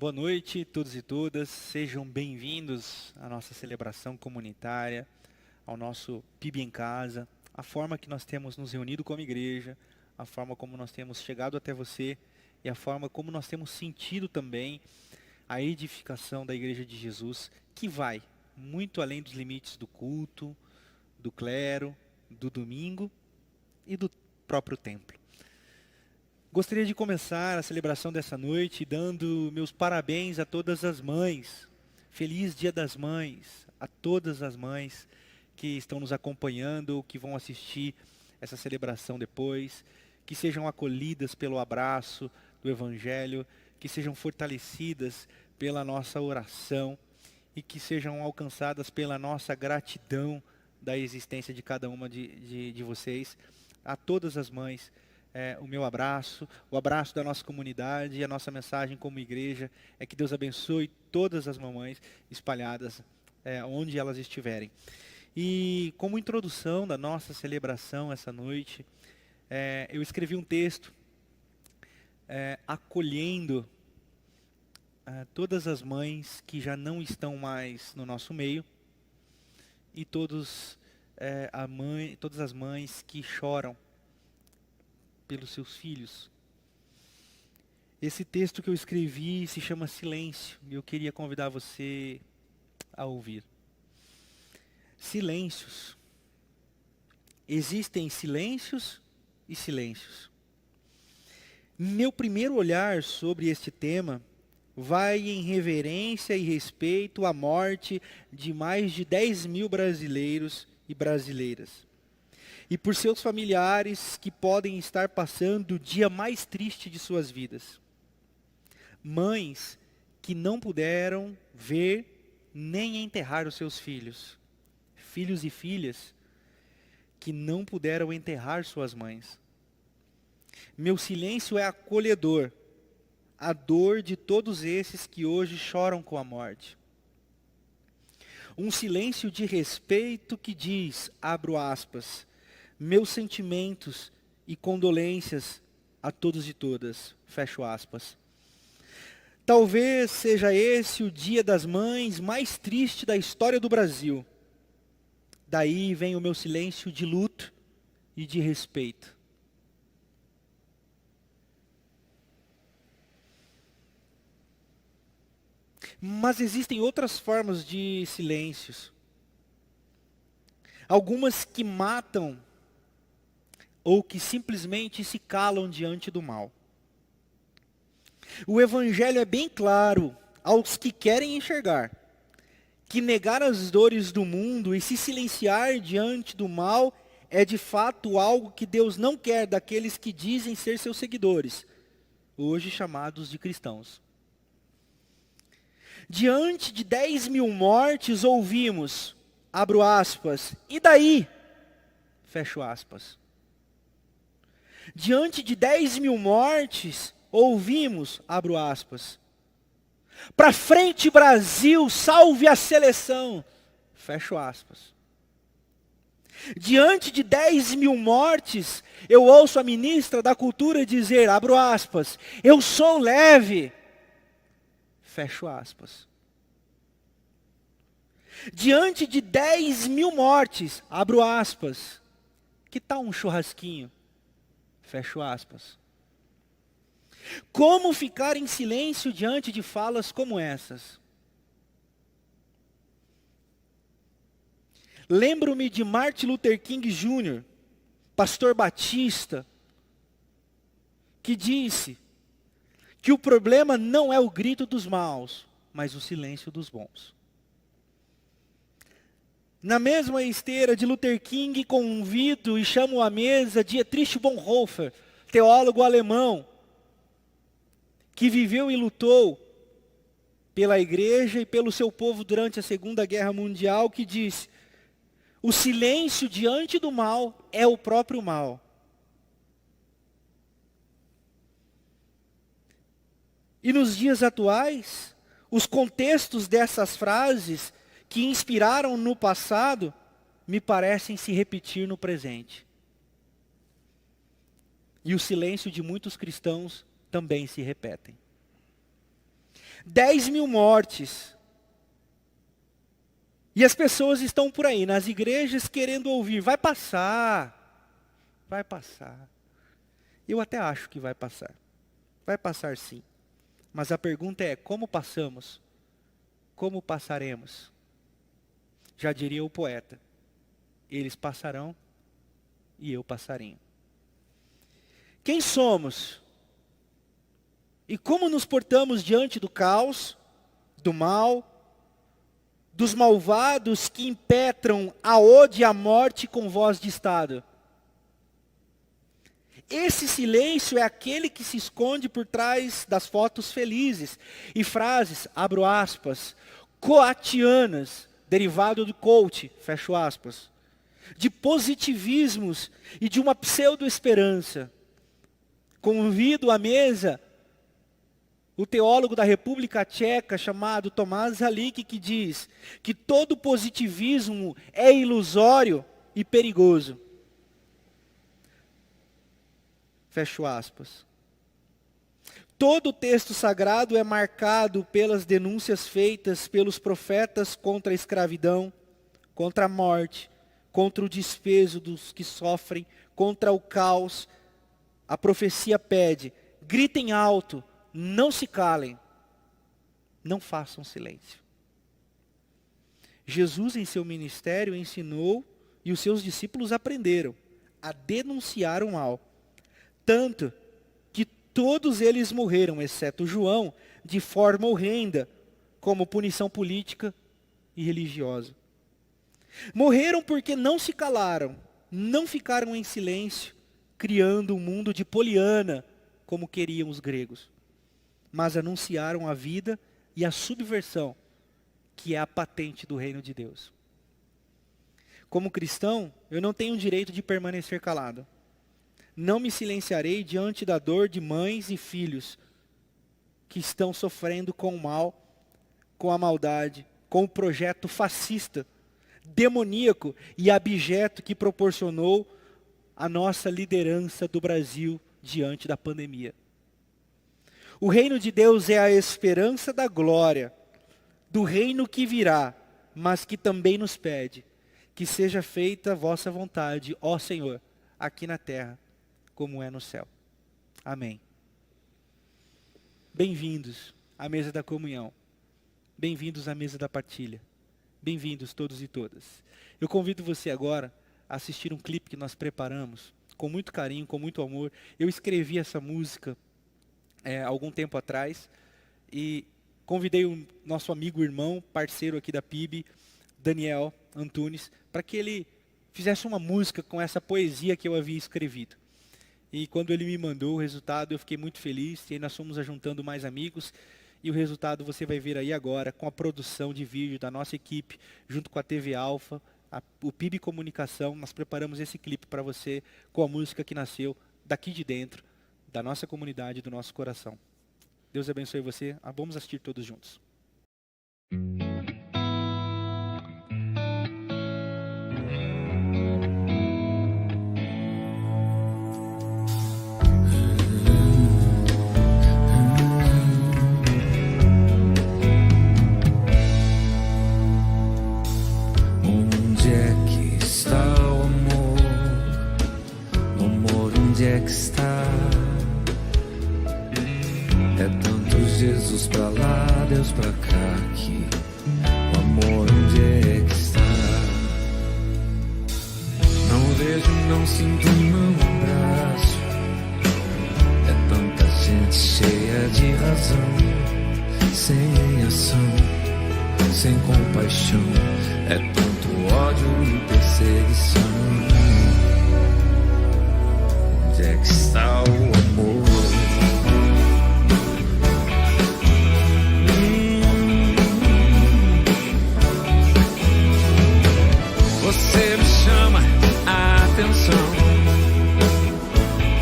Boa noite, todos e todas. Sejam bem-vindos à nossa celebração comunitária, ao nosso PIB em Casa, a forma que nós temos nos reunido como igreja, a forma como nós temos chegado até você e a forma como nós temos sentido também a edificação da Igreja de Jesus, que vai muito além dos limites do culto, do clero, do domingo e do próprio templo. Gostaria de começar a celebração dessa noite dando meus parabéns a todas as mães. Feliz Dia das Mães a todas as mães que estão nos acompanhando, que vão assistir essa celebração depois, que sejam acolhidas pelo abraço do Evangelho, que sejam fortalecidas pela nossa oração e que sejam alcançadas pela nossa gratidão da existência de cada uma de vocês. A todas as mães, o meu abraço, o abraço da nossa comunidade e a nossa mensagem como igreja é que Deus abençoe todas as mamães espalhadas onde elas estiverem. E como introdução da nossa celebração essa noite, eu escrevi um texto acolhendo todas as mães que já não estão mais no nosso meio e todas as mães que choram pelos seus filhos. Esse texto que eu escrevi se chama Silêncio e eu queria convidar você a ouvir. Silêncios. Existem silêncios e silêncios. Meu primeiro olhar sobre este tema vai em reverência e respeito à morte de mais de 10 mil brasileiros e brasileiras. E por seus familiares que podem estar passando o dia mais triste de suas vidas. Mães que não puderam ver nem enterrar os seus filhos. Filhos e filhas que não puderam enterrar suas mães. Meu silêncio é acolhedor, a dor de todos esses que hoje choram com a morte. Um silêncio de respeito que diz, abro aspas, meus sentimentos e condolências a todos e todas, fecho aspas. Talvez seja esse o Dia das Mães mais triste da história do Brasil. Daí vem o meu silêncio de luto e de respeito. Mas existem outras formas de silêncios. Algumas que matam ou que simplesmente se calam diante do mal. O Evangelho é bem claro aos que querem enxergar, que negar as dores do mundo e se silenciar diante do mal é de fato algo que Deus não quer daqueles que dizem ser seus seguidores, hoje chamados de cristãos. Diante de 10 mil mortes ouvimos, abro aspas, e daí? Fecho aspas. Diante de 10 mil mortes, ouvimos, abro aspas, para frente Brasil, salve a seleção, fecho aspas. Diante de 10 mil mortes, eu ouço a ministra da cultura dizer, abro aspas, eu sou leve, fecho aspas. Diante de 10 mil mortes, abro aspas, que tal um churrasquinho? Fecho aspas. Como ficar em silêncio diante de falas como essas? Lembro-me de Martin Luther King Jr., pastor batista, que disse que o problema não é o grito dos maus, mas o silêncio dos bons. Na mesma esteira de Luther King, convido e chamo à mesa Dietrich Bonhoeffer, teólogo alemão, que viveu e lutou pela igreja e pelo seu povo durante a Segunda Guerra Mundial, que disse, o silêncio diante do mal é o próprio mal. E nos dias atuais, os contextos dessas frases que inspiraram no passado, me parecem se repetir no presente. E o silêncio de muitos cristãos também se repetem. 10.000 mortes. E as pessoas estão por aí, nas igrejas, querendo ouvir, vai passar, vai passar. Eu até acho que vai passar sim. Mas a pergunta é, como passamos? Como passaremos? Já diria o poeta, eles passarão e eu passarinho. Quem somos? E como nos portamos diante do caos, do mal, dos malvados que impetram a ódio e a morte com voz de Estado? Esse silêncio é aquele que se esconde por trás das fotos felizes e frases, abro aspas, coatianas, derivado do coach, fecho aspas, de positivismos e de uma pseudo-esperança. Convido à mesa o teólogo da República Tcheca chamado Tomás Halik, que diz que todo positivismo é ilusório e perigoso. Fecho aspas. Todo o texto sagrado é marcado pelas denúncias feitas pelos profetas contra a escravidão, contra a morte, contra o desprezo dos que sofrem, contra o caos. A profecia pede, gritem alto, não se calem, não façam silêncio. Jesus em seu ministério ensinou e os seus discípulos aprenderam a denunciar o mal. Tanto que todos eles morreram, exceto João, de forma horrenda, como punição política e religiosa. Morreram porque não se calaram, não ficaram em silêncio, criando um mundo de Poliana, como queriam os gregos. Mas anunciaram a vida e a subversão, que é a patente do reino de Deus. Como cristão, eu não tenho o direito de permanecer calado. Não me silenciarei diante da dor de mães e filhos que estão sofrendo com o mal, com a maldade, com o projeto fascista, demoníaco e abjeto que proporcionou a nossa liderança do Brasil diante da pandemia. O reino de Deus é a esperança da glória, do reino que virá, mas que também nos pede que seja feita a vossa vontade, ó Senhor, aqui na terra, como é no céu. Amém. Bem-vindos à mesa da comunhão. Bem-vindos à mesa da partilha. Bem-vindos todos e todas. Eu convido você agora a assistir um clipe que nós preparamos com muito carinho, com muito amor. Eu escrevi essa música algum tempo atrás e convidei o nosso amigo, irmão, parceiro aqui da PIB, Daniel Antunes, para que ele fizesse uma música com essa poesia que eu havia escrevido. E quando ele me mandou o resultado, eu fiquei muito feliz, e aí nós fomos ajuntando mais amigos, e o resultado você vai ver aí agora, com a produção de vídeo da nossa equipe, junto com a TV Alfa, o PIB Comunicação. Nós preparamos esse clipe para você, com a música que nasceu daqui de dentro, da nossa comunidade, do nosso coração. Deus abençoe você, vamos assistir todos juntos. Onde é que está? É tanto Jesus pra lá, Deus pra cá, que o amor onde é que está? Não vejo, não sinto, não abraço. É tanta gente cheia de razão, sem ação, sem compaixão. É tanto ódio e perseguição. Onde é que está o amor? Você me chama a atenção,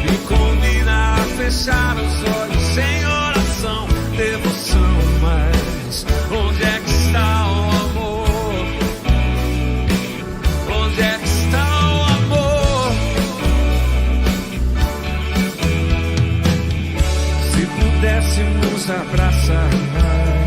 me convida a fechar os olhos sem oração, devoção, mas onde é que está o amor? Onde é que está o amor? Se pudéssemos abraçar mais,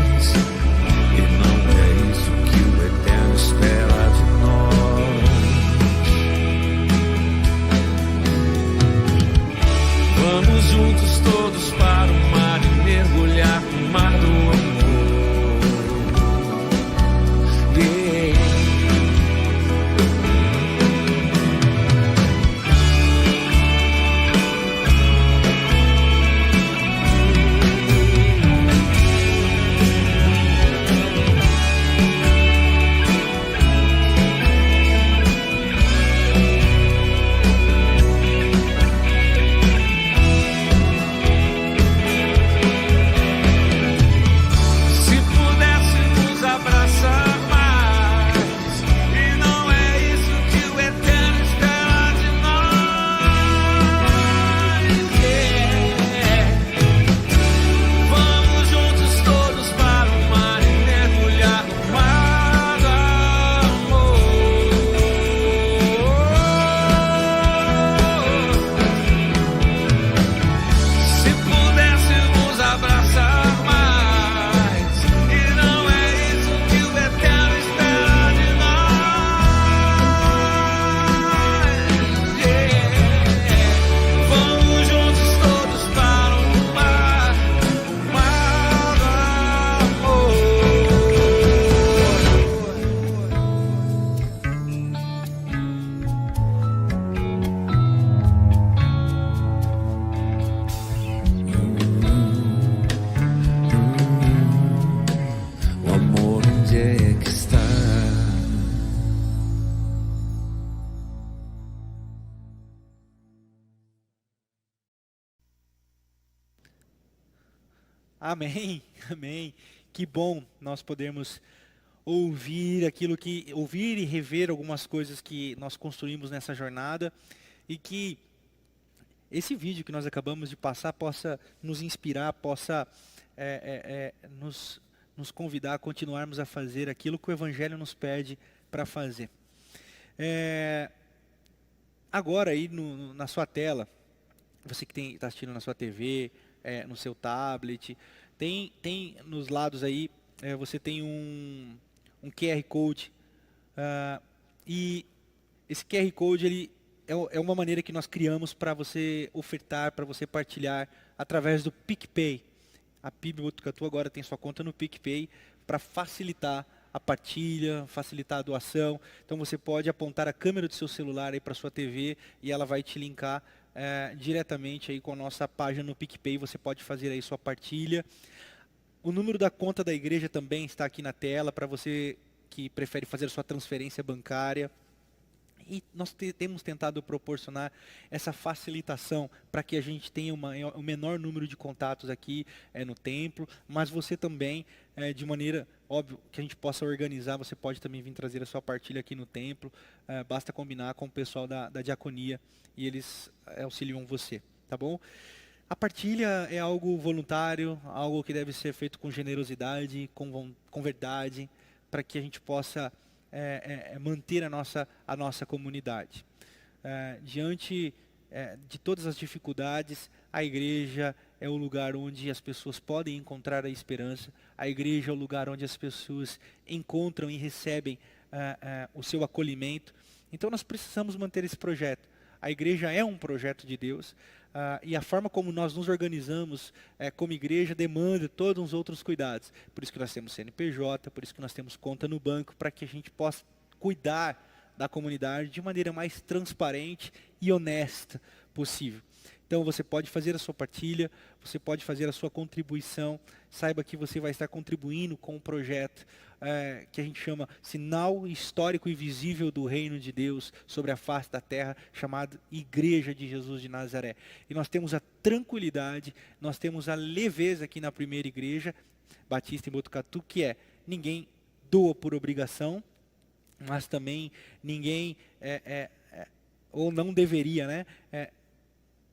Amém, amém. Que bom nós podermos ouvir ouvir e rever algumas coisas que nós construímos nessa jornada e que esse vídeo que nós acabamos de passar possa nos inspirar, possa nos convidar a continuarmos a fazer aquilo que o Evangelho nos pede para fazer. Agora aí na sua tela, você que está assistindo na sua TV, no seu tablet, tem nos lados aí, você tem um QR Code, e esse QR Code ele é uma maneira que nós criamos para você ofertar, para você partilhar através do PicPay. A PIB Botucatu agora tem sua conta no PicPay para facilitar a partilha, facilitar a doação. Então você pode apontar a câmera do seu celular aí para sua TV e ela vai te linkar diretamente aí com a nossa página no PicPay. Você pode fazer aí sua partilha. O número da conta da igreja também está aqui na tela para você que prefere fazer a sua transferência bancária. E nós temos tentado proporcionar essa facilitação para que a gente tenha o menor número de contatos aqui no templo, mas você também, de maneira, óbvio, que a gente possa organizar, você pode também vir trazer a sua partilha aqui no templo, basta combinar com o pessoal da diaconia e eles auxiliam você, tá bom? A partilha é algo voluntário, algo que deve ser feito com generosidade, com verdade, para que a gente possa manter a nossa comunidade. Diante de todas as dificuldades, a igreja é o lugar onde as pessoas podem encontrar a esperança, a igreja é o lugar onde as pessoas encontram e recebem o seu acolhimento. Então nós precisamos manter esse projeto. A igreja é um projeto de Deus, e a forma como nós nos organizamos como igreja demanda todos os outros cuidados. Por isso que nós temos CNPJ, por isso que nós temos conta no banco, para que a gente possa cuidar da comunidade de maneira mais transparente e honesta possível. Então você pode fazer a sua partilha, você pode fazer a sua contribuição, saiba que você vai estar contribuindo com um projeto que a gente chama Sinal Histórico e Visível do Reino de Deus sobre a face da terra, chamado Igreja de Jesus de Nazaré. E nós temos a tranquilidade, nós temos a leveza aqui na primeira igreja batista em Botucatu, que ninguém doa por obrigação, mas também ninguém, ou não deveria, né?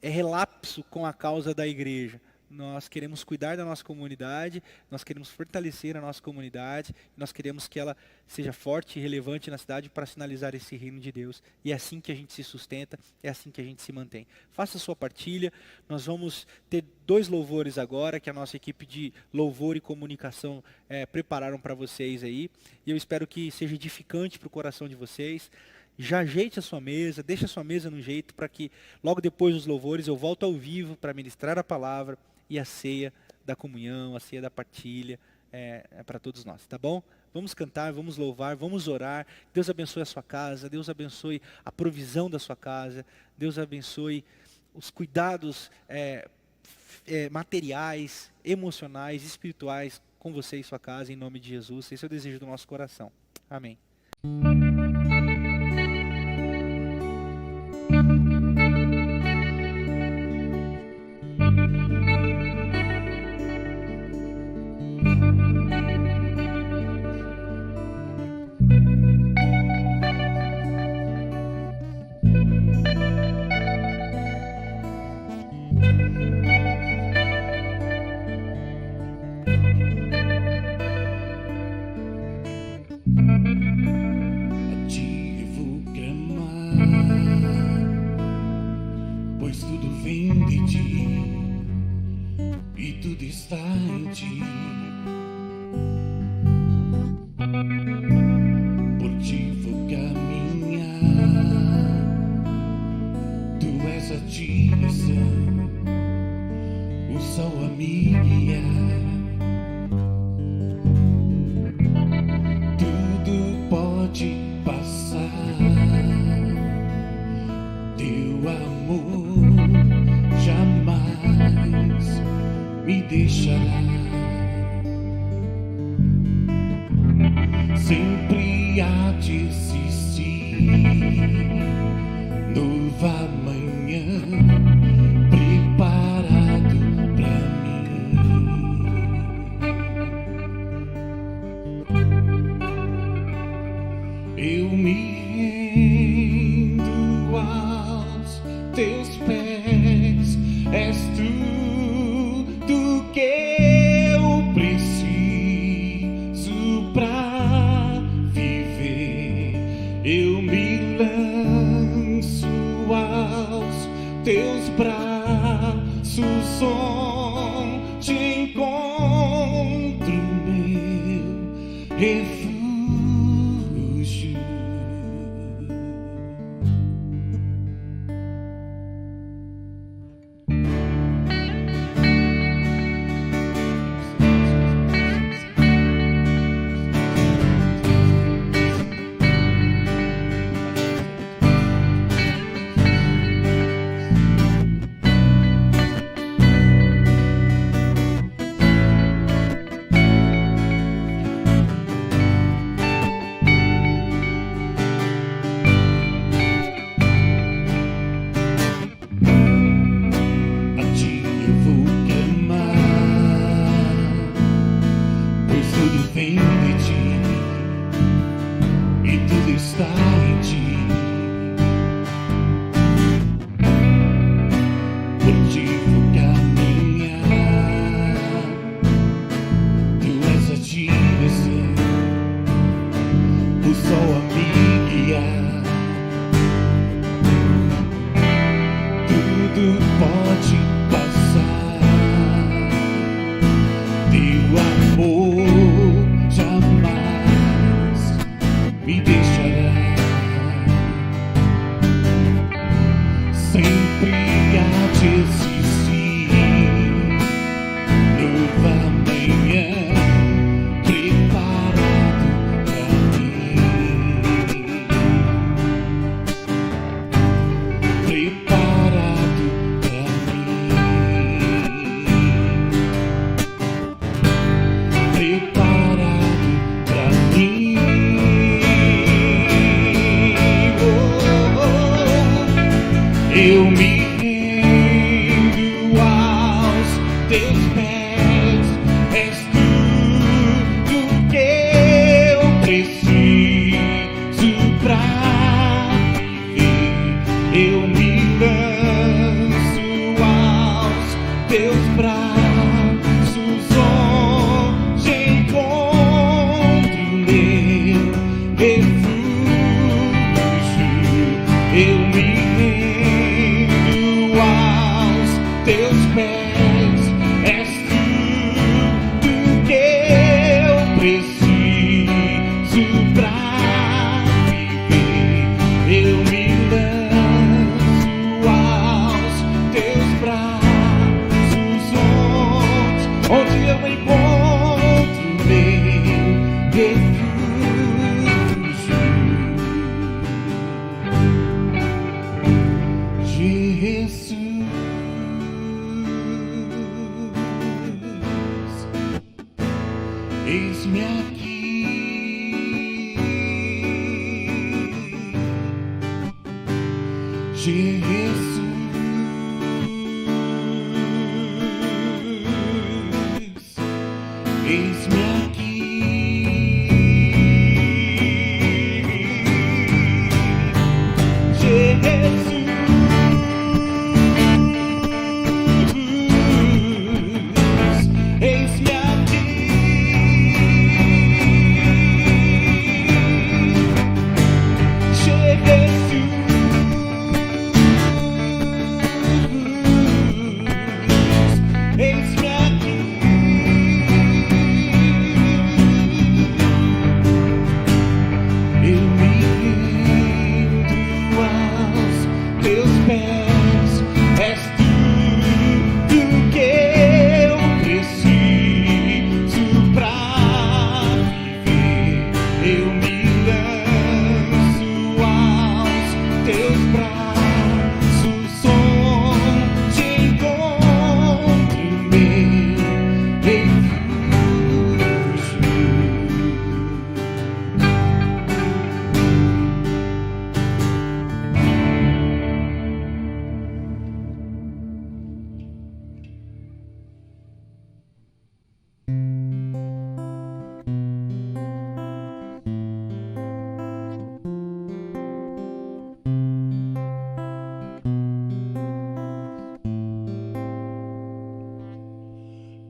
É relapso com a causa da igreja. Nós queremos cuidar da nossa comunidade, nós queremos fortalecer a nossa comunidade, nós queremos que ela seja forte e relevante na cidade para sinalizar esse reino de Deus. E é assim que a gente se sustenta, é assim que a gente se mantém. Faça a sua partilha, nós vamos ter 2 louvores agora, que a nossa equipe de louvor e comunicação prepararam para vocês aí. E eu espero que seja edificante para o coração de vocês. Já ajeite a sua mesa, deixe a sua mesa no jeito para que logo depois dos louvores eu volto ao vivo para ministrar a palavra e a ceia da comunhão, a ceia da partilha para todos nós, tá bom? Vamos cantar, vamos louvar, vamos orar. Deus abençoe a sua casa, Deus abençoe a provisão da sua casa, Deus abençoe os cuidados materiais, emocionais, espirituais com você e sua casa, em nome de Jesus. Esse é o desejo do nosso coração. Amém. Nova manhã preparado pra mim. lanço aos teus braços, onde encontro meu refúgio. Eu me rendo aos teus pés, és tudo que eu preciso pra viver. Eu me lanço aos teus braços, onde encontro meu refúgio. Eu me teus pés, és tudo que eu preciso pra viver. Eu me lanço aos teus braços, onde eu encontro meu refúgio. Jesus, eis-me aqui, Jesus, eis-me aqui, Jesus.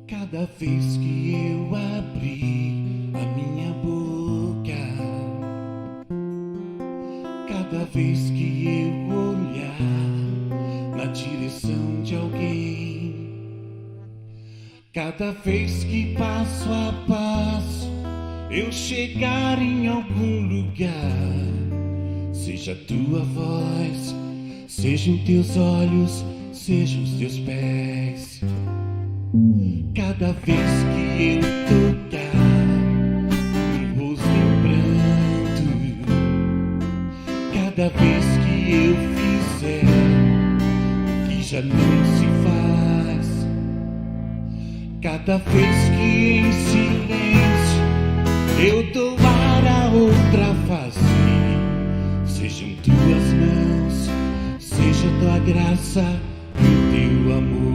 Cada vez que eu abri a minha boca, cada Cada vez que eu olhar na direção de alguém, cada vez que passo a passo eu chegar em algum lugar, seja a tua voz, sejam teus olhos, sejam os teus pés. Cada vez que eu tocar um rosto em pranto, cada vez que eu fizer o que já não se faz, cada vez que em silêncio eu dou ar a outra face, sejam tuas mãos, seja tua graça e o teu amor.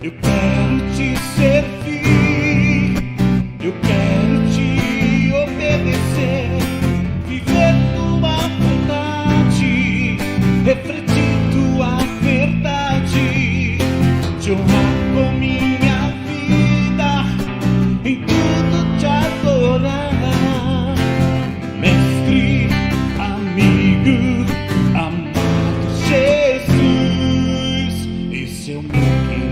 Eu quero te servir, eu quero te obedecer, viver tua vontade, refletir tua verdade, te honrar com minha vida, em tudo te adorar. Mestre, amigo, amado Jesus, esse é o meu querer.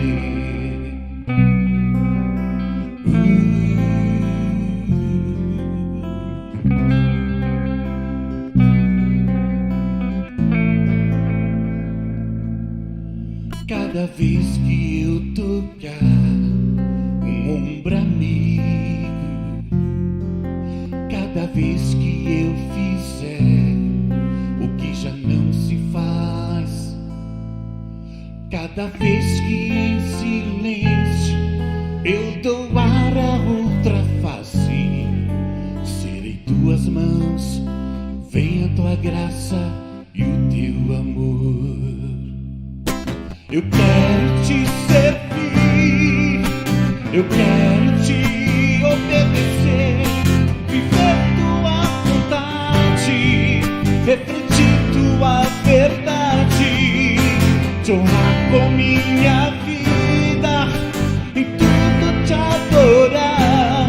Cada vez que eu tocar um ombro amigo, cada vez que eu fizer o que já não se faz, cada vez que em silêncio eu dou ar a outra face, serei tuas mãos, venha tua graça e o teu amor. Eu quero te servir, eu quero te obedecer, viver tua vontade, refletir tua verdade, te honrar com minha vida, em tudo te adorar.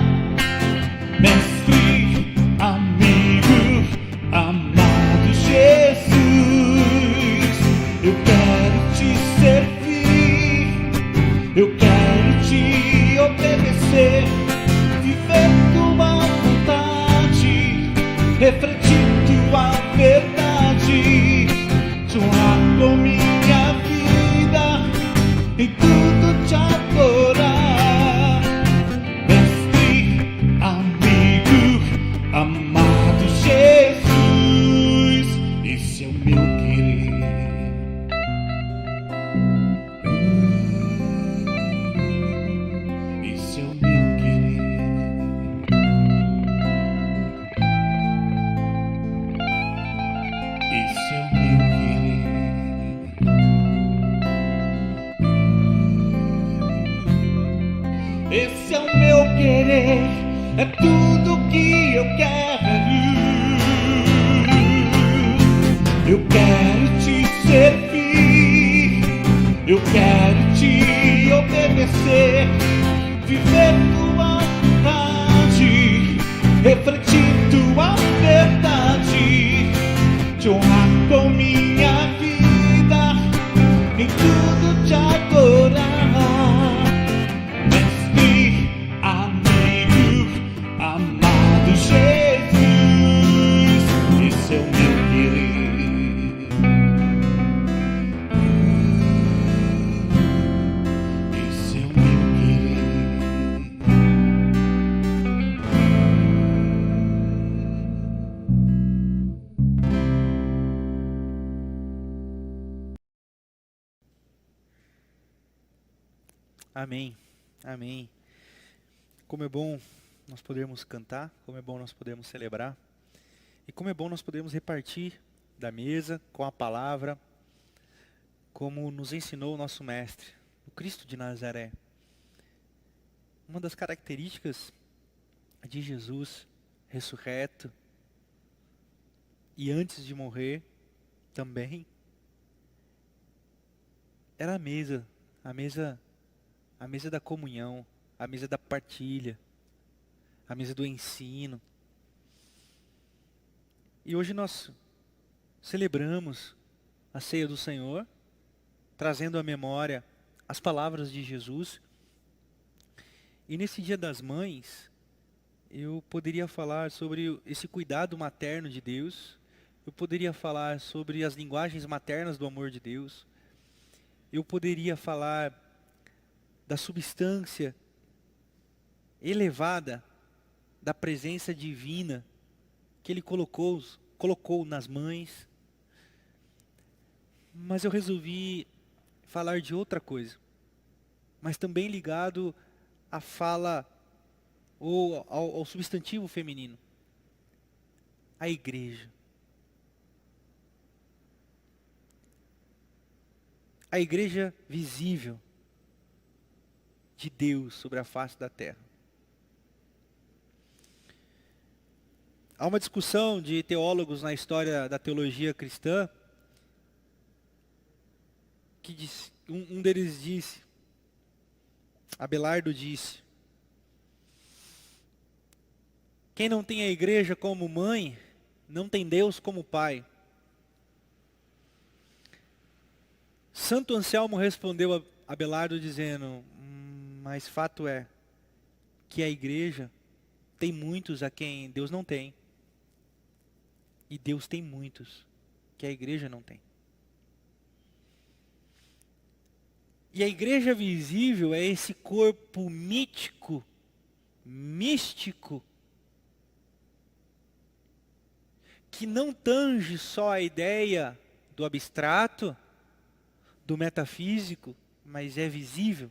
Mestre, amigo, amado Jesus, eu quero te servir, eu quero te obedecer, viver tua vontade, refletir tua verdade, te honrar com minha vida, em tudo te adorar. Mestre, amigo, amado Jesus, esse é o meu querer. Esse é o meu querer. Esse é o meu querer. Esse é o meu querer, é tudo que eu quero. Eu quero te servir, eu quero te obedecer, viver tua vontade, refletir tua verdade, te honrar com minha vida, em tudo te adorar. Mestre, amigo, amado Jesus, esse é o meu querer. Esse é o meu querer. Amém, amém. Como é bom nós podermos cantar, como é bom nós podermos celebrar, e como é bom nós podermos repartir da mesa com a palavra, como nos ensinou o nosso Mestre, o Cristo de Nazaré. Uma das características de Jesus ressurreto e antes de morrer também era a mesa da comunhão, a mesa da partilha, a mesa do ensino. E hoje nós celebramos a ceia do Senhor, trazendo à memória as palavras de Jesus. E nesse Dia das Mães, eu poderia falar sobre esse cuidado materno de Deus, eu poderia falar sobre as linguagens maternas do amor de Deus, eu poderia falar da substância elevada da presença divina que Ele colocou nas mães. Mas eu resolvi falar de outra coisa, mas também ligado à fala ou ao substantivo feminino, a igreja. A igreja visível de Deus sobre a face da terra. Há uma discussão de teólogos na história da teologia cristã, que um deles disse, Abelardo disse, quem não tem a igreja como mãe, não tem Deus como pai. Santo Anselmo respondeu a Abelardo dizendo, mas fato é que a igreja tem muitos a quem Deus não tem. E Deus tem muitos que a igreja não tem. E a igreja visível é esse corpo mítico, místico, que não tange só a ideia do abstrato, do metafísico, mas é visível.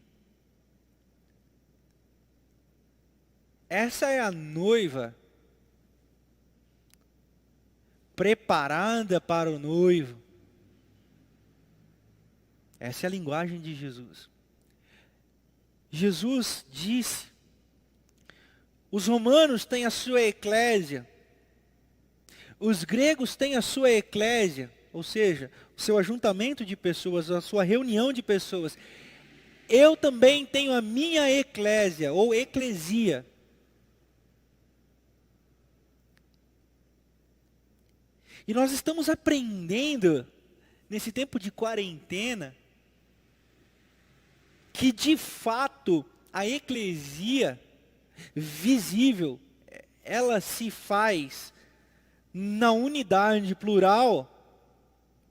Essa é a noiva preparada para o noivo. Essa é a linguagem de Jesus. Jesus disse, os romanos têm a sua eclésia, os gregos têm a sua eclésia, ou seja, o seu ajuntamento de pessoas, a sua reunião de pessoas. Eu também tenho a minha eclésia, ou eclesia. E nós estamos aprendendo, nesse tempo de quarentena, que de fato a eclesia visível, ela se faz na unidade plural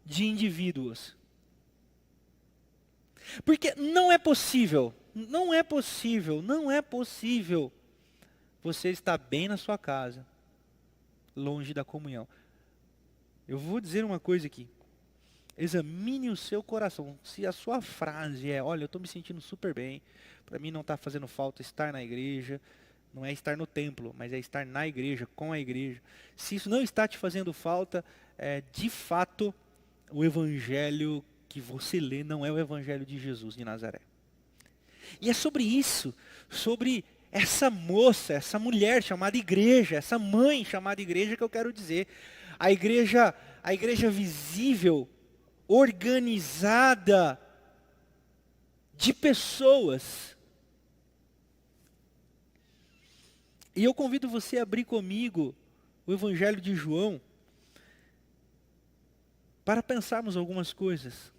de indivíduos. Porque não é possível você estar bem na sua casa, longe da comunhão. Eu vou dizer uma coisa aqui. Examine o seu coração. Se a sua frase é, olha, eu estou me sentindo super bem, para mim não está fazendo falta estar na igreja, não é estar no templo, mas é estar na igreja, com a igreja. Se isso não está te fazendo falta, de fato, o evangelho que você lê não é o evangelho de Jesus de Nazaré. E é sobre isso, sobre essa moça, essa mulher chamada igreja, essa mãe chamada igreja que eu quero dizer. A igreja visível, organizada de pessoas. E eu convido você a abrir comigo o Evangelho de João para pensarmos algumas coisas.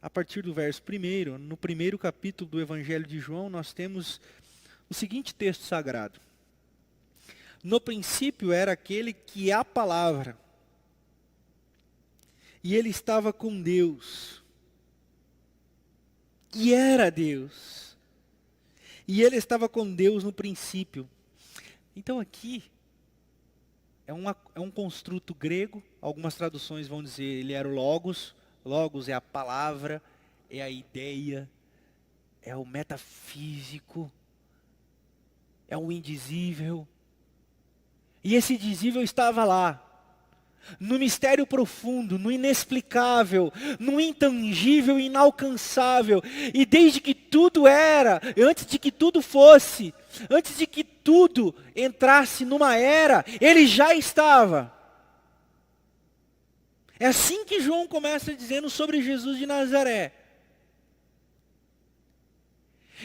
A partir do verso 1, no primeiro capítulo do Evangelho de João, nós temos o seguinte texto sagrado. No princípio era aquele que é a palavra, e ele estava com Deus, e era Deus, e ele estava com Deus no princípio. Então aqui, é um construto grego, algumas traduções vão dizer, ele era o Logos. Logos é a palavra, é a ideia, é o metafísico, é o indizível. E esse indizível estava lá, no mistério profundo, no inexplicável, no intangível e inalcançável. E desde que tudo era, antes de que tudo fosse, antes de que tudo entrasse numa era, ele já estava. É assim que João começa dizendo sobre Jesus de Nazaré.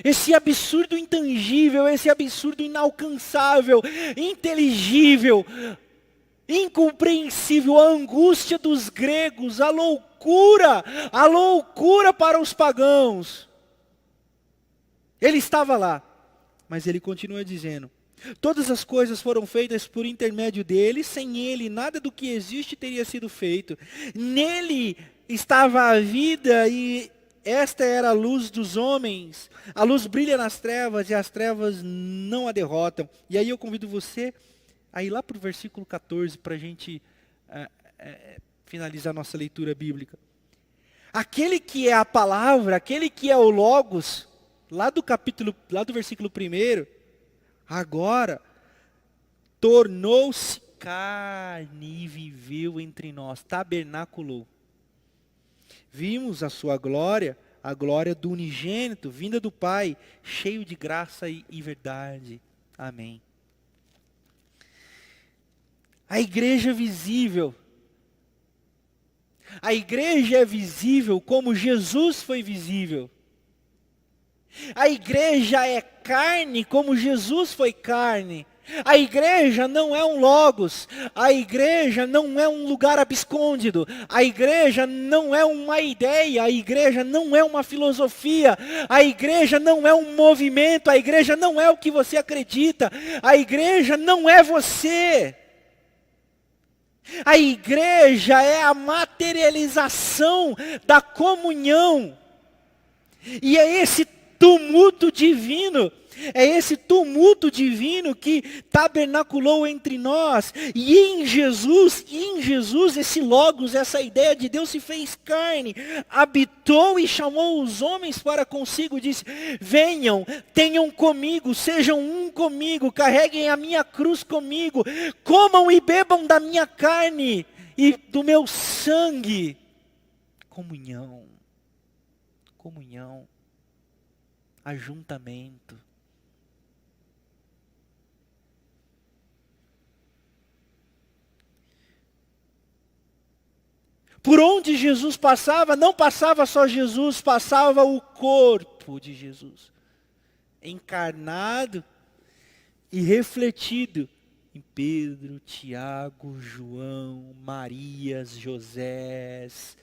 Esse absurdo intangível, esse absurdo inalcançável, inteligível, incompreensível, a angústia dos gregos, a loucura para os pagãos. Ele estava lá, mas ele continua dizendo: todas as coisas foram feitas por intermédio dele, sem ele nada do que existe teria sido feito. Nele estava a vida e esta era a luz dos homens. A luz brilha nas trevas e as trevas não a derrotam. E aí eu convido você a ir lá para o versículo 14 para a gente finalizar nossa leitura bíblica. Aquele que é a palavra, aquele que é o Logos, lá do versículo 1, agora tornou-se carne e viveu entre nós, tabernaculou. Vimos a sua glória, a glória do unigênito, vinda do Pai, cheio de graça e verdade. Amém. A igreja visível. A igreja é visível como Jesus foi visível. A igreja é carne como Jesus foi carne. A igreja não é um logos. A igreja não é um lugar abscôndido. A igreja não é uma ideia. A igreja não é uma filosofia. A igreja não é um movimento. A igreja não é o que você acredita. A igreja não é você. A igreja é a materialização da comunhão. E é esse tumulto divino, que tabernaculou entre nós. E em Jesus, esse Logos, essa ideia de Deus se fez carne, habitou e chamou os homens para consigo, disse: venham, tenham comigo, sejam um comigo, carreguem a minha cruz comigo, comam e bebam da minha carne e do meu sangue. Comunhão, ajuntamento. Por onde Jesus passava, não passava só Jesus, passava o corpo de Jesus, encarnado e refletido em Pedro, Tiago, João, Marias, Josés,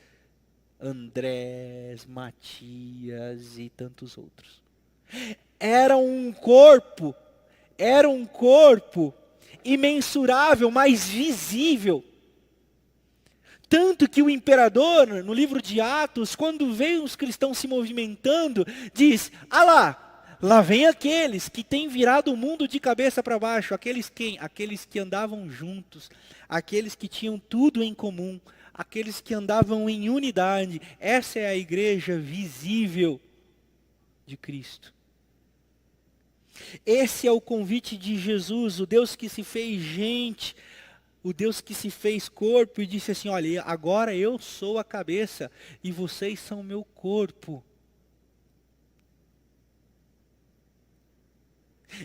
Andrés, Matias e tantos outros. Era um corpo imensurável, mas visível. Tanto que o imperador, no livro de Atos, quando vê os cristãos se movimentando, diz: lá vem aqueles que têm virado o mundo de cabeça para baixo. Aqueles quem? Aqueles que andavam juntos, aqueles que tinham tudo em comum, aqueles que andavam em unidade. Essa é a igreja visível de Cristo. Esse é o convite de Jesus, o Deus que se fez gente, o Deus que se fez corpo e disse assim: olha, agora eu sou a cabeça e vocês são o meu corpo.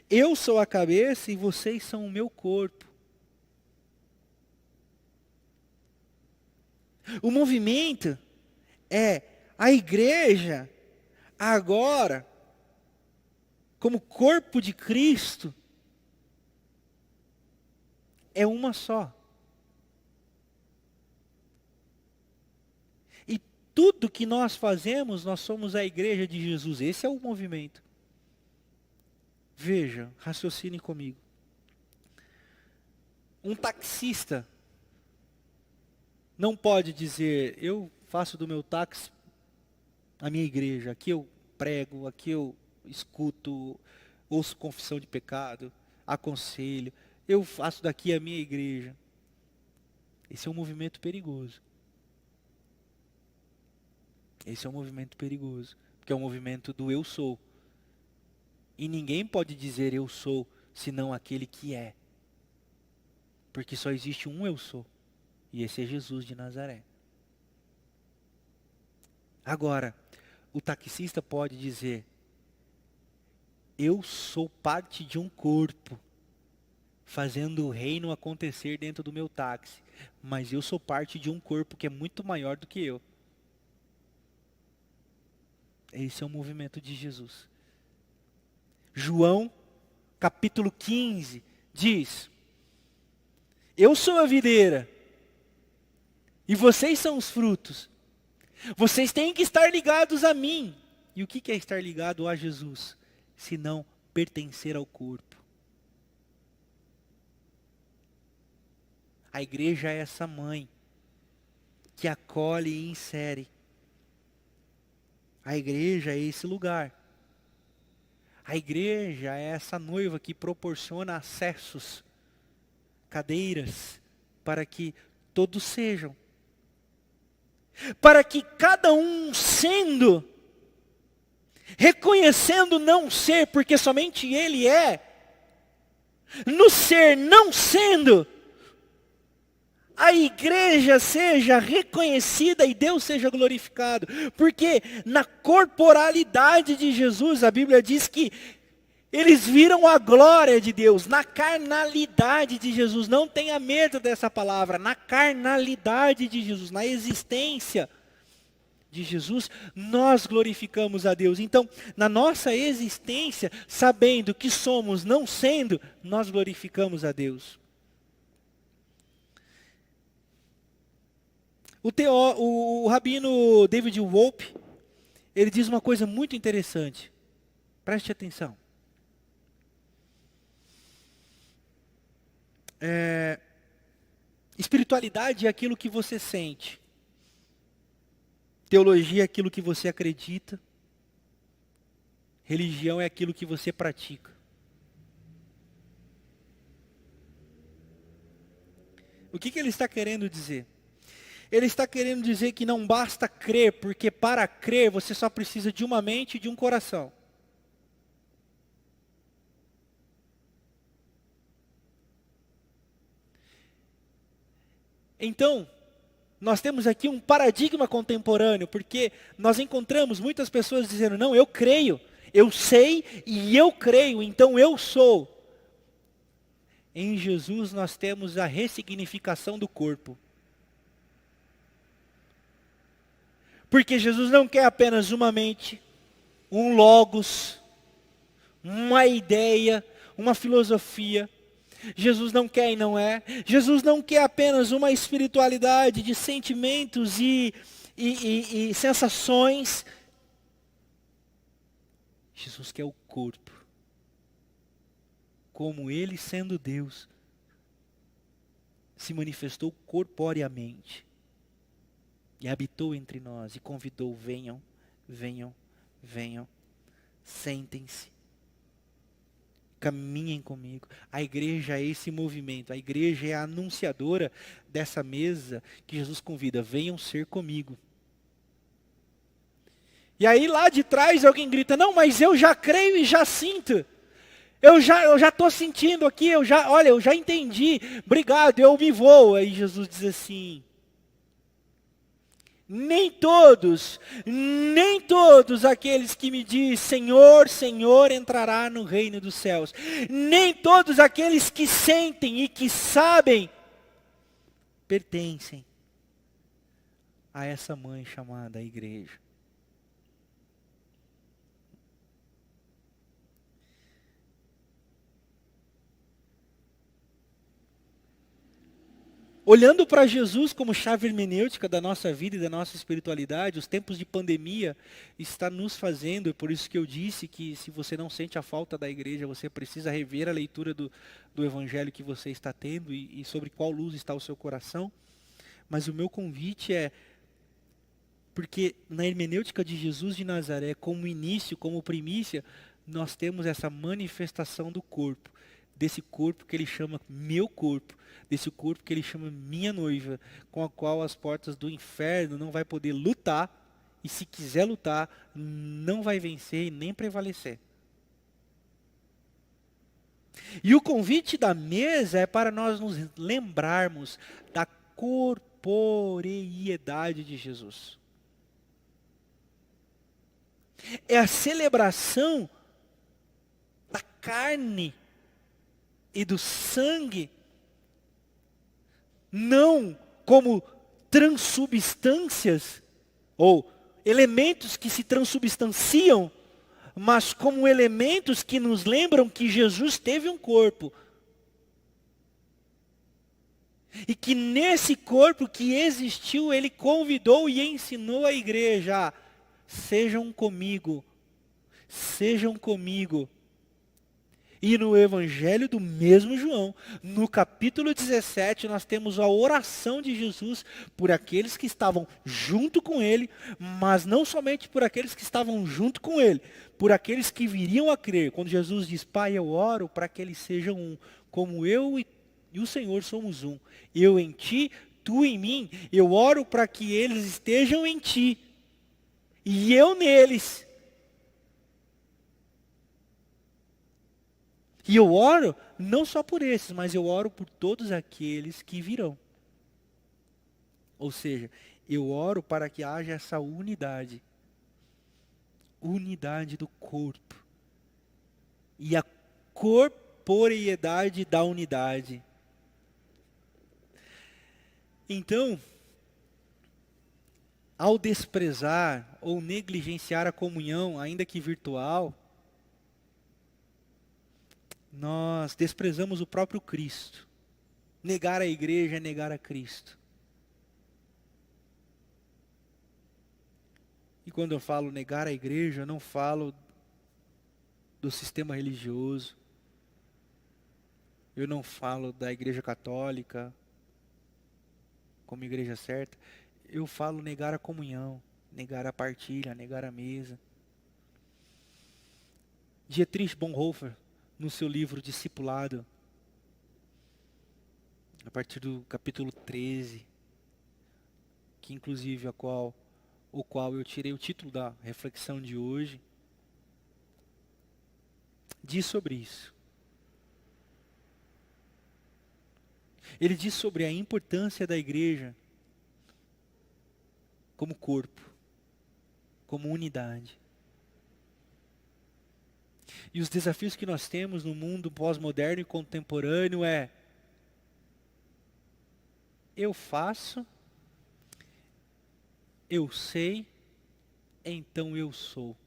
Eu sou a cabeça e vocês são o meu corpo. O movimento é a igreja agora, como corpo de Cristo, é uma só. E tudo que nós fazemos, nós somos a igreja de Jesus. Esse é o movimento. Veja, raciocine comigo. Um taxista não pode dizer: eu faço do meu táxi a minha igreja, aqui eu prego, aqui eu escuto, ouço confissão de pecado, aconselho, eu faço daqui a minha igreja. Esse é um movimento perigoso. Esse é um movimento perigoso, porque é um movimento do eu sou. E ninguém pode dizer eu sou, senão aquele que é. Porque só existe um eu sou, e esse é Jesus de Nazaré. Agora, o taxista pode dizer: eu sou parte de um corpo, fazendo o reino acontecer dentro do meu táxi, mas eu sou parte de um corpo que é muito maior do que eu. Esse é o movimento de Jesus. João, capítulo 15, diz: Eu sou a videira. E vocês são os frutos. Vocês têm que estar ligados a mim. E o que é estar ligado a Jesus? Se não pertencer ao corpo. A igreja é essa mãe que acolhe e insere. A igreja é esse lugar. A igreja é essa noiva que proporciona acessos, cadeiras, para que todos sejam. Para que cada um sendo, reconhecendo não ser, porque somente Ele é, no ser não sendo, a igreja seja reconhecida e Deus seja glorificado. Porque na corporalidade de Jesus, a Bíblia diz que eles viram a glória de Deus. Na carnalidade de Jesus, não tenha medo dessa palavra. Na carnalidade de Jesus, na existência de Jesus, nós glorificamos a Deus. Então, na nossa existência, sabendo que somos não sendo, nós glorificamos a Deus. O rabino David Wolpe, ele diz uma coisa muito interessante. Preste atenção. Espiritualidade é aquilo que você sente. Teologia é aquilo que você acredita. Religião é aquilo que você pratica. O que ele está querendo dizer? Ele está querendo dizer que não basta crer, porque para crer você só precisa de uma mente e de um coração. Então, nós temos aqui um paradigma contemporâneo, porque nós encontramos muitas pessoas dizendo, não, eu creio, eu sei e eu creio, então eu sou. Em Jesus nós temos a ressignificação do corpo. Porque Jesus não quer apenas uma mente, um logos, uma ideia, uma filosofia. Jesus não quer e não é. Jesus não quer apenas uma espiritualidade de sentimentos e sensações. Jesus quer o corpo. Como Ele, sendo Deus, se manifestou corporeamente. E habitou entre nós e convidou, venham, venham, venham, sentem-se, caminhem comigo. A igreja é esse movimento, a igreja é a anunciadora dessa mesa que Jesus convida, venham ser comigo. E aí lá de trás alguém grita, não, mas eu já creio e já sinto. Eu já estou sentindo aqui, eu já entendi, obrigado, eu me vou. Aí Jesus diz assim, nem todos aqueles que me dizem, Senhor, Senhor, entrará no reino dos céus. Nem todos aqueles que sentem e que sabem, pertencem a essa mãe chamada igreja. Olhando para Jesus como chave hermenêutica da nossa vida e da nossa espiritualidade, os tempos de pandemia está nos fazendo, é por isso que eu disse que se você não sente a falta da igreja, você precisa rever a leitura do evangelho que você está tendo e sobre qual luz está o seu coração. Mas o meu convite é, porque na hermenêutica de Jesus de Nazaré, como início, como primícia, nós temos essa manifestação do corpo. Desse corpo que ele chama meu corpo, desse corpo que ele chama minha noiva, com a qual as portas do inferno não vai poder lutar, e se quiser lutar, não vai vencer e nem prevalecer. E o convite da mesa é para nós nos lembrarmos da corporeidade de Jesus. É a celebração da carne e do sangue, não como transubstâncias, ou elementos que se transubstanciam, mas como elementos que nos lembram que Jesus teve um corpo. E que nesse corpo que existiu, ele convidou e ensinou a igreja: sejam comigo, sejam comigo. E no evangelho do mesmo João, no capítulo 17, nós temos a oração de Jesus por aqueles que estavam junto com ele, mas não somente por aqueles que estavam junto com ele, por aqueles que viriam a crer. Quando Jesus diz: Pai, eu oro para que eles sejam um, como eu e o Senhor somos um. Eu em ti, tu em mim. Eu oro para que eles estejam em ti e eu neles. E eu oro não só por esses, mas eu oro por todos aqueles que virão. Ou seja, eu oro para que haja essa unidade. Unidade do corpo. E a corporeidade da unidade. Então, ao desprezar ou negligenciar a comunhão, ainda que virtual, nós desprezamos o próprio Cristo. Negar a igreja é negar a Cristo. E quando eu falo negar a igreja, eu não falo do sistema religioso. Eu não falo da igreja católica como igreja certa. Eu falo negar a comunhão, negar a partilha, negar a mesa. Dietrich Bonhoeffer, no seu livro Discipulado, a partir do capítulo 13, que inclusive o qual eu tirei o título da reflexão de hoje, diz sobre isso. Ele diz sobre a importância da igreja como corpo, como unidade. E os desafios que nós temos no mundo pós-moderno e contemporâneo é: eu faço, eu sei, então eu sou.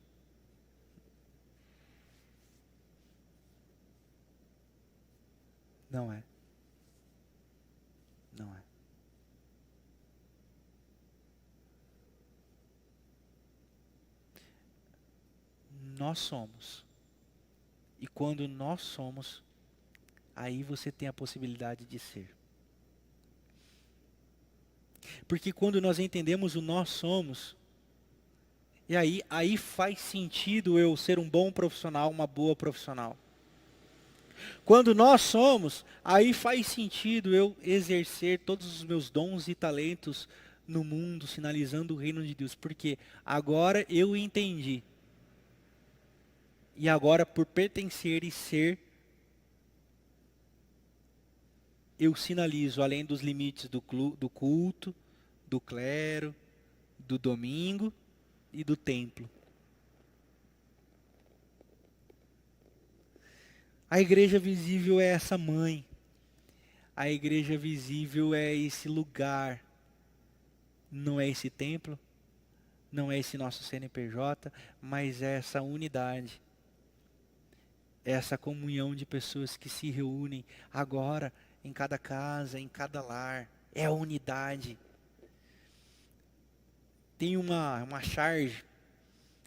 Não é. Não é. Nós somos. E quando nós somos, aí você tem a possibilidade de ser. Porque quando nós entendemos o nós somos, e aí faz sentido eu ser um bom profissional, uma boa profissional. Quando nós somos, aí faz sentido eu exercer todos os meus dons e talentos no mundo, sinalizando o reino de Deus. Porque agora eu entendi. E agora, por pertencer e ser, eu sinalizo além dos limites do culto, do clero, do domingo e do templo. A igreja visível é essa mãe. A igreja visível é esse lugar. Não é esse templo, não é esse nosso CNPJ, mas é essa unidade. É essa comunhão de pessoas que se reúnem agora em cada casa, em cada lar. É a unidade. Tem uma charge,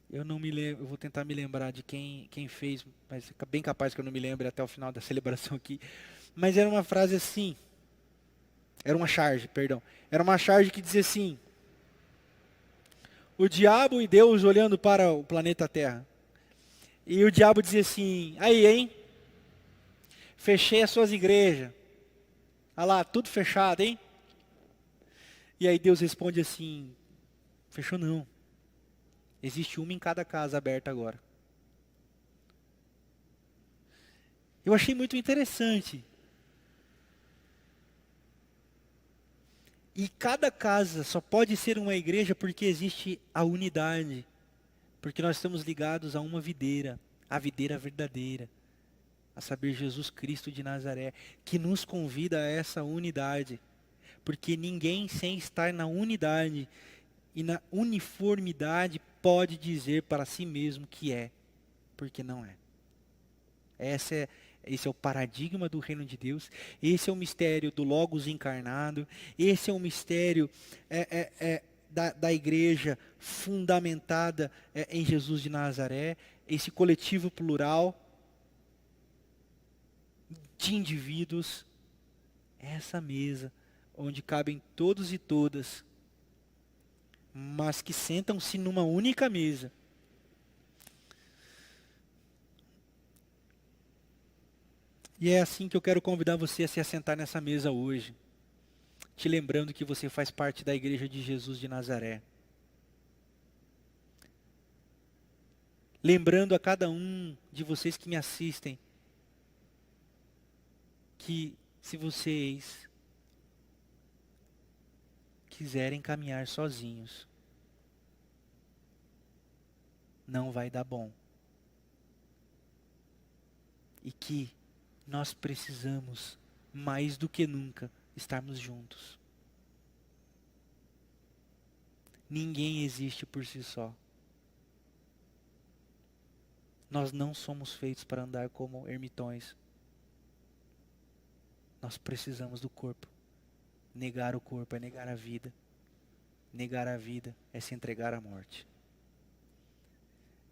eu não me lembro, eu vou tentar me lembrar de quem fez, mas é bem capaz que eu não me lembre até o final da celebração aqui. Mas era uma frase assim, era uma charge que dizia assim: o diabo e Deus olhando para o planeta Terra. E o diabo dizia assim: aí, hein? Fechei as suas igrejas. Olha lá, tudo fechado, hein? E aí Deus responde assim: fechou não. Existe uma em cada casa aberta agora. Eu achei muito interessante. E cada casa só pode ser uma igreja porque existe a unidade. Porque nós estamos ligados a uma videira, a videira verdadeira, a saber, Jesus Cristo de Nazaré, que nos convida a essa unidade. Porque ninguém sem estar na unidade e na uniformidade pode dizer para si mesmo que é, porque não é. Esse é o paradigma do reino de Deus. Esse é o mistério do Logos encarnado. Esse é o mistério da igreja fundamentada em Jesus de Nazaré. Esse coletivo plural de indivíduos. Essa mesa onde cabem todos e todas, mas que sentam-se numa única mesa. E é assim que eu quero convidar você a se assentar nessa mesa hoje, te lembrando que você faz parte da igreja de Jesus de Nazaré. Lembrando a cada um de vocês que me assistem, que se vocês quiserem caminhar sozinhos, não vai dar bom. E que nós precisamos, mais do que nunca, estarmos juntos. Ninguém existe por si só. Nós não somos feitos para andar como ermitões. Nós precisamos do corpo. Negar o corpo é negar a vida. Negar a vida é se entregar à morte.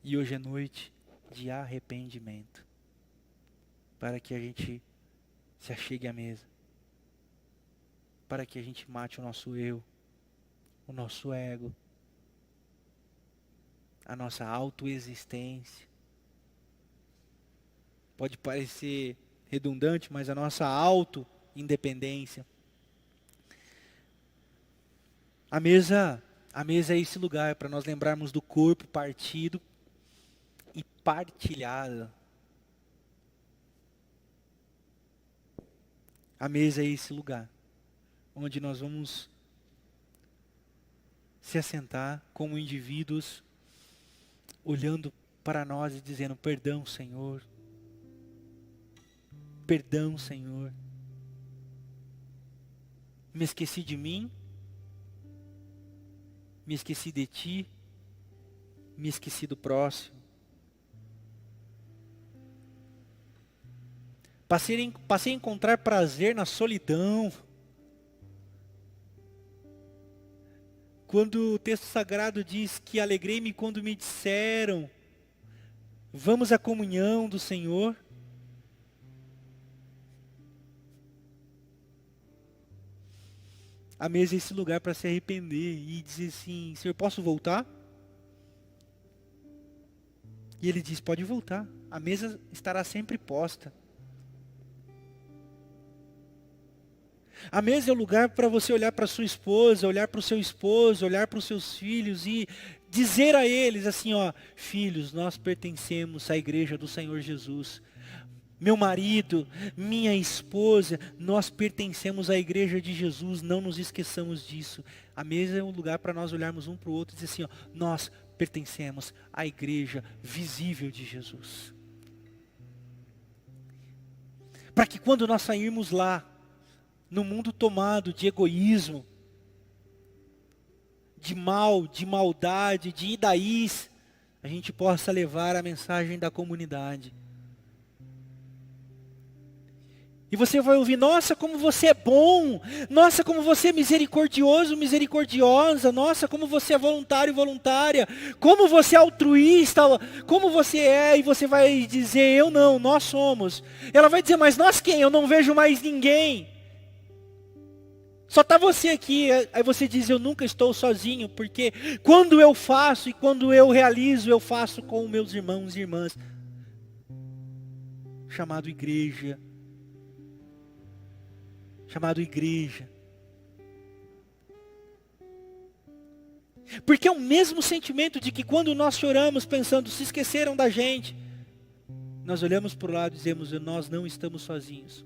E hoje é noite de arrependimento. Para que a gente se achegue à mesa. Para que a gente mate o nosso eu, o nosso ego, a nossa autoexistência. Pode parecer redundante, mas a nossa auto-independência. A mesa é esse lugar para nós lembrarmos do corpo partido e partilhado. A mesa é esse lugar onde nós vamos se assentar como indivíduos, olhando para nós e dizendo: perdão, Senhor. Perdão, Senhor. Me esqueci de mim. Me esqueci de ti. Me esqueci do próximo. Passei a encontrar prazer na solidão. Quando o texto sagrado diz que alegrei-me quando me disseram: vamos à comunhão do Senhor. A mesa é esse lugar para se arrepender e dizer assim: Senhor, posso voltar? E ele diz: pode voltar. A mesa estará sempre posta. A mesa é o lugar para você olhar para sua esposa, olhar para o seu esposo, olhar para os seus filhos e dizer a eles assim: ó, filhos, nós pertencemos à igreja do Senhor Jesus. Meu marido, minha esposa, nós pertencemos à igreja de Jesus, não nos esqueçamos disso. A mesa é um lugar para nós olharmos um para o outro e dizer assim: ó, nós pertencemos à igreja visível de Jesus. Para que quando nós sairmos lá, no mundo tomado de egoísmo, de mal, de maldade, de idaís, a gente possa levar a mensagem da comunidade. E você vai ouvir: nossa, como você é bom, nossa, como você é misericordioso, misericordiosa, nossa, como você é voluntário, voluntária, como você é altruísta, como você é, e você vai dizer: eu não, nós somos. Ela vai dizer: mas nós quem? Eu não vejo mais ninguém. Só está você aqui. Aí você diz: eu nunca estou sozinho, porque quando eu faço e quando eu realizo, eu faço com meus irmãos e irmãs. Chamado igreja. Porque é o mesmo sentimento de que quando nós choramos pensando: se esqueceram da gente, nós olhamos para o lado e dizemos: nós não estamos sozinhos.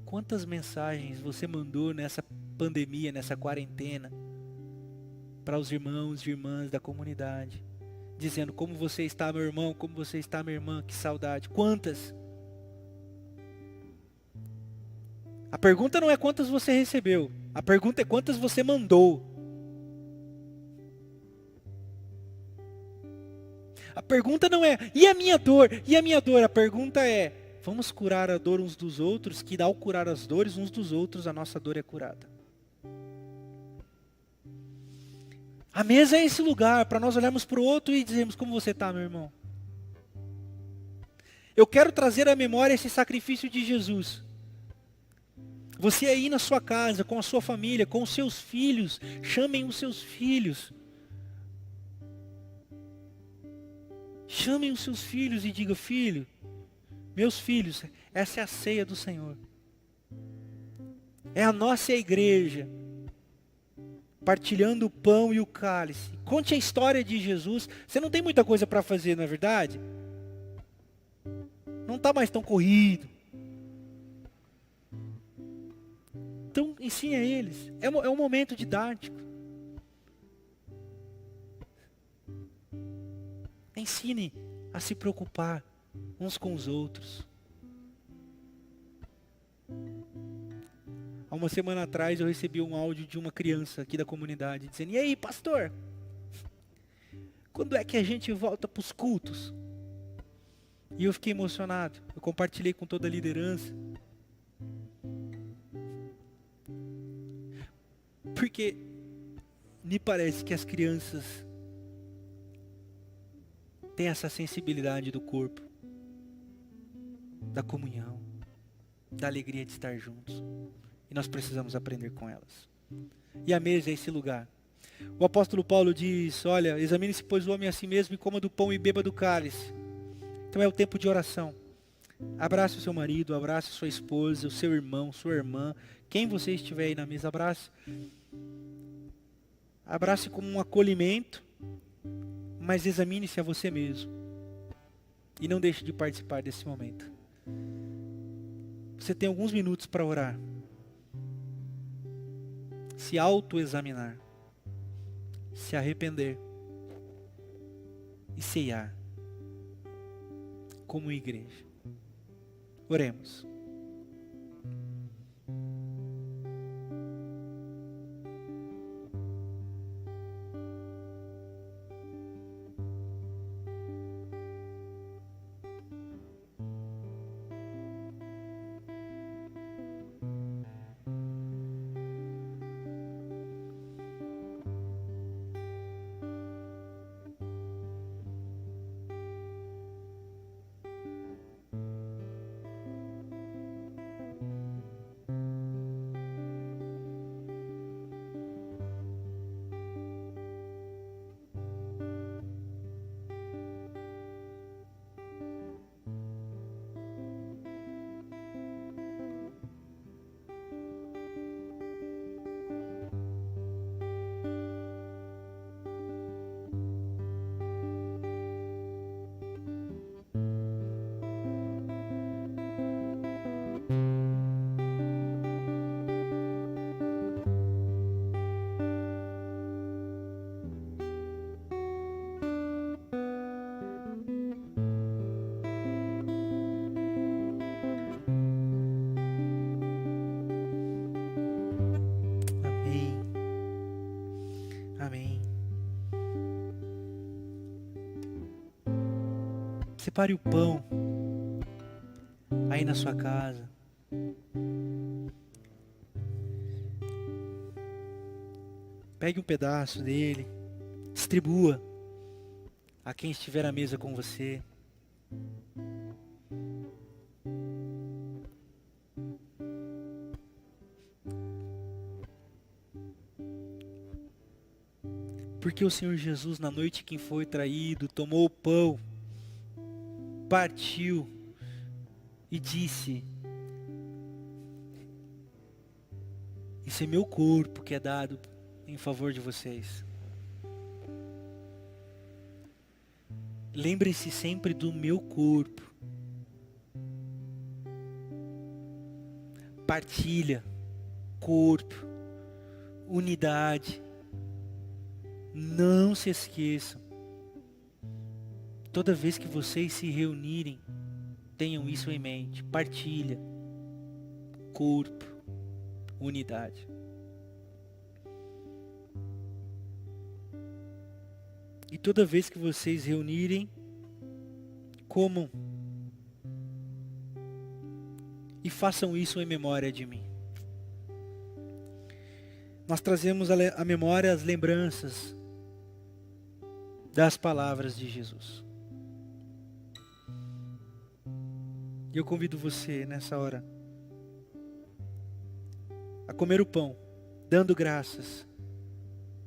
Quantas mensagens você mandou nessa pandemia, nessa quarentena, para os irmãos e irmãs da comunidade, dizendo: como você está, meu irmão, como você está, minha irmã, que saudade. Quantas? A pergunta não é quantas você recebeu, a pergunta é quantas você mandou. pergunta não é, e a minha dor? E a minha dor? A pergunta é, vamos curar a dor uns dos outros, que ao curar as dores uns dos outros, a nossa dor é curada. A mesa é esse lugar para nós olharmos para o outro e dizermos, como você está, meu irmão? Eu quero trazer à memória esse sacrifício de Jesus. Você aí na sua casa, com a sua família, com os seus filhos, chamem os seus filhos. Chamem os seus filhos e digam, filho, meus filhos, essa é a ceia do Senhor. É a nossa igreja, partilhando o pão e o cálice. Conte a história de Jesus. Você não tem muita coisa para fazer, não é verdade? Não está mais tão corrido. Então ensine a eles. É um momento didático. Ensine a se preocupar uns com os outros. Há uma semana atrás eu recebi um áudio de uma criança aqui da comunidade dizendo, e aí, pastor? Quando é que a gente volta para os cultos? E eu fiquei emocionado. Eu compartilhei com toda a liderança. Porque me parece que as crianças têm essa sensibilidade do corpo, da comunhão, da alegria de estar juntos. E nós precisamos aprender com elas. E a mesa é esse lugar. O apóstolo Paulo diz, olha, examine-se pois o homem a si mesmo e coma do pão e beba do cálice. Então é o tempo de oração. Abrace o seu marido, abrace sua esposa, o seu irmão, sua irmã. Quem você estiver aí na mesa, abrace. Abrace como um acolhimento, mas examine-se a você mesmo. E não deixe de participar desse momento. Você tem alguns minutos para orar. Se autoexaminar. Se arrepender. E ceiar. Como igreja. Oremos. Amém. Separe o pão aí na sua casa. Pegue um pedaço dele, distribua a quem estiver à mesa com você. Porque o Senhor Jesus, na noite que foi traído, tomou o pão, partiu e disse: isso é meu corpo que é dado em favor de vocês. Lembre-se sempre do meu corpo. Partilha, corpo, unidade. Não se esqueçam. Toda vez que vocês se reunirem, tenham isso em mente. Partilha, corpo, unidade. E toda vez que vocês reunirem, comam e façam isso em memória de mim. Nós trazemos à memória as lembranças das palavras de Jesus. E eu convido você nessa hora a comer o pão, dando graças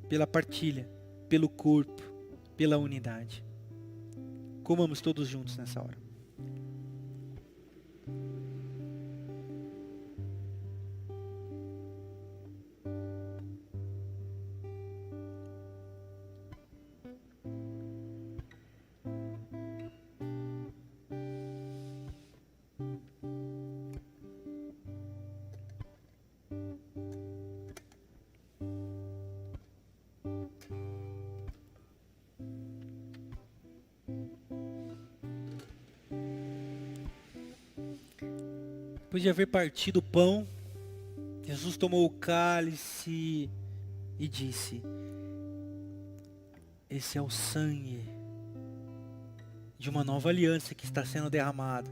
pela partilha, pelo corpo, pela unidade. Comamos todos juntos nessa hora. Depois de haver partido o pão, Jesus tomou o cálice e disse: esse é o sangue de uma nova aliança que está sendo derramada,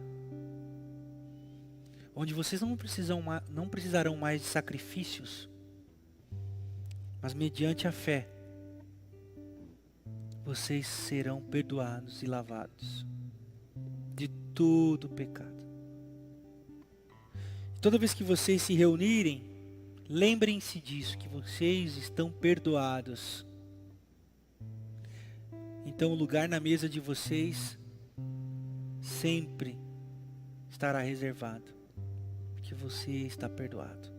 onde vocês não precisarão mais de sacrifícios, mas mediante a fé, vocês serão perdoados e lavados de todo pecado. Toda vez que vocês se reunirem, lembrem-se disso, que vocês estão perdoados. Então o lugar na mesa de vocês sempre estará reservado, porque você está perdoado.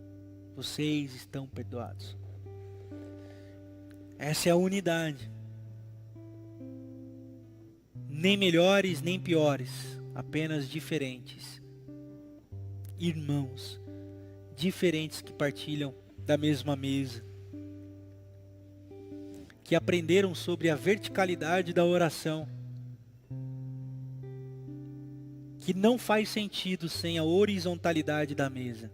Vocês estão perdoados. Essa é a unidade. Nem melhores, nem piores, apenas diferentes. Irmãos, diferentes que partilham da mesma mesa, que aprenderam sobre a verticalidade da oração, que não faz sentido sem a horizontalidade da mesa.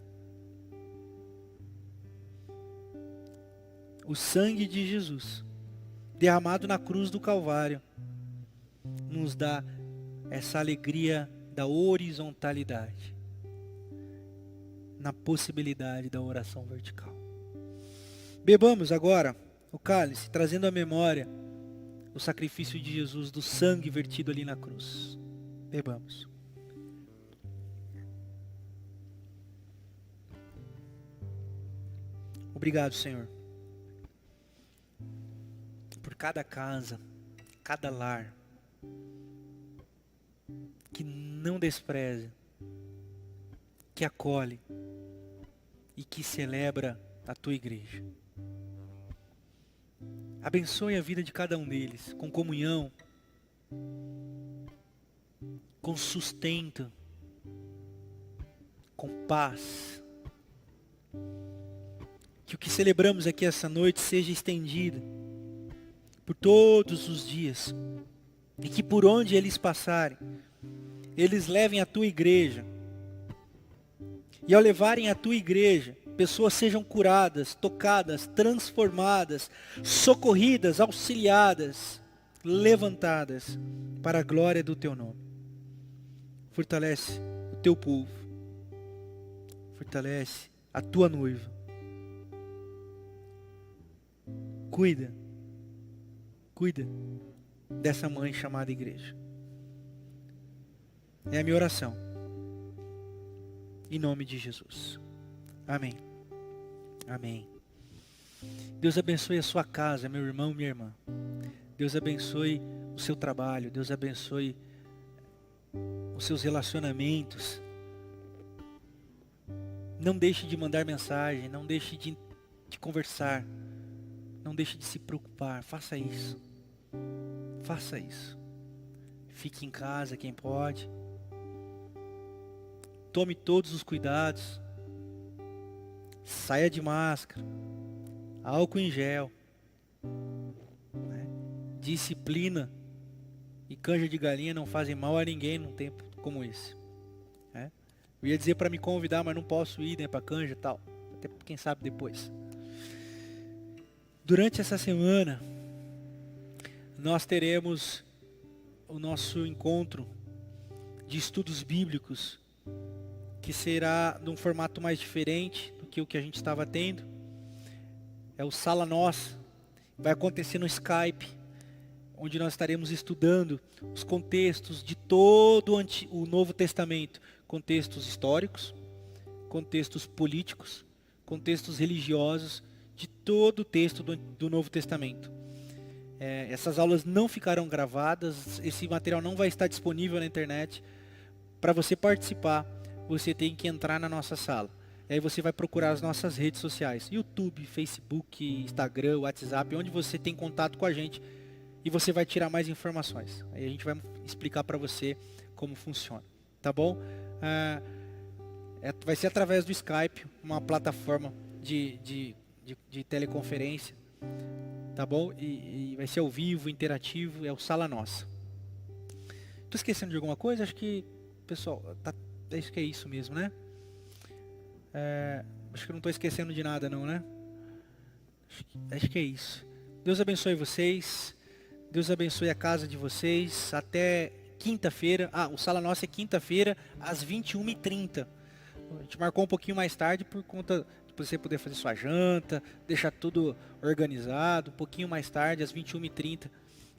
O sangue de Jesus, derramado na cruz do Calvário, nos dá essa alegria da horizontalidade, na possibilidade da oração vertical. Bebamos agora o cálice, trazendo à memória o sacrifício de Jesus, do sangue vertido ali na cruz. Bebamos. Obrigado, Senhor, por cada casa, cada lar, que não despreza, que acolhe e que celebra a tua igreja. Abençoe a vida de cada um deles, com comunhão, com sustento, com paz. Que o que celebramos aqui essa noite seja estendido por todos os dias, e que por onde eles passarem, eles levem a tua igreja. E ao levarem a tua igreja, pessoas sejam curadas, tocadas, transformadas, socorridas, auxiliadas, levantadas para a glória do teu nome. Fortalece o teu povo. Fortalece a tua noiva. Cuida dessa mãe chamada igreja. É a minha oração. Em nome de Jesus. Amém. Amém. Deus abençoe a sua casa, meu irmão, minha irmã. Deus abençoe o seu trabalho. Deus abençoe os seus relacionamentos. Não deixe de mandar mensagem. Não deixe de conversar. Não deixe de se preocupar. Faça isso. Faça isso. Fique em casa quem pode. Tome todos os cuidados. Saia de máscara. Álcool em gel. Disciplina e canja de galinha não fazem mal a ninguém num tempo como esse. Eu ia dizer para me convidar, mas não posso ir, né, para canja e tal. Até quem sabe depois. Durante essa semana, nós teremos o nosso encontro de estudos bíblicos, que será num formato mais diferente do que o que a gente estava tendo. É o Sala Nossa. Vai acontecer no Skype, onde nós estaremos estudando os contextos de todo o Novo Testamento. Contextos históricos, contextos políticos, contextos religiosos, de todo o texto do Novo Testamento. Essas aulas não ficarão gravadas, esse material não vai estar disponível na internet. Para você participar, você tem que entrar na nossa sala. Aí você vai procurar as nossas redes sociais, YouTube, Facebook, Instagram, WhatsApp, onde você tem contato com a gente, e você vai tirar mais informações. Aí a gente vai explicar para você como funciona, tá bom? Vai ser através do Skype, uma plataforma de teleconferência, tá bom? E vai ser ao vivo, interativo, é o Sala Nossa. Tô esquecendo de alguma coisa? Acho que, pessoal, acho que é isso mesmo, né? Acho que eu não estou esquecendo de nada não, né? Acho que é isso. Deus abençoe vocês. Deus abençoe a casa de vocês. Até quinta-feira. O Sala Nossa é quinta-feira, às 21h30. A gente marcou um pouquinho mais tarde por conta de você poder fazer sua janta, deixar tudo organizado. Um pouquinho mais tarde, às 21h30.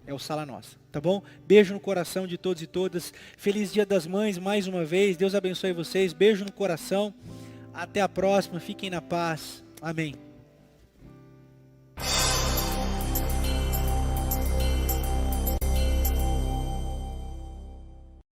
É o Sala Nossa, tá bom? Beijo no coração de todos e todas. Feliz Dia das Mães mais uma vez. Deus abençoe vocês. Beijo no coração. Até a próxima, fiquem na paz. Amém.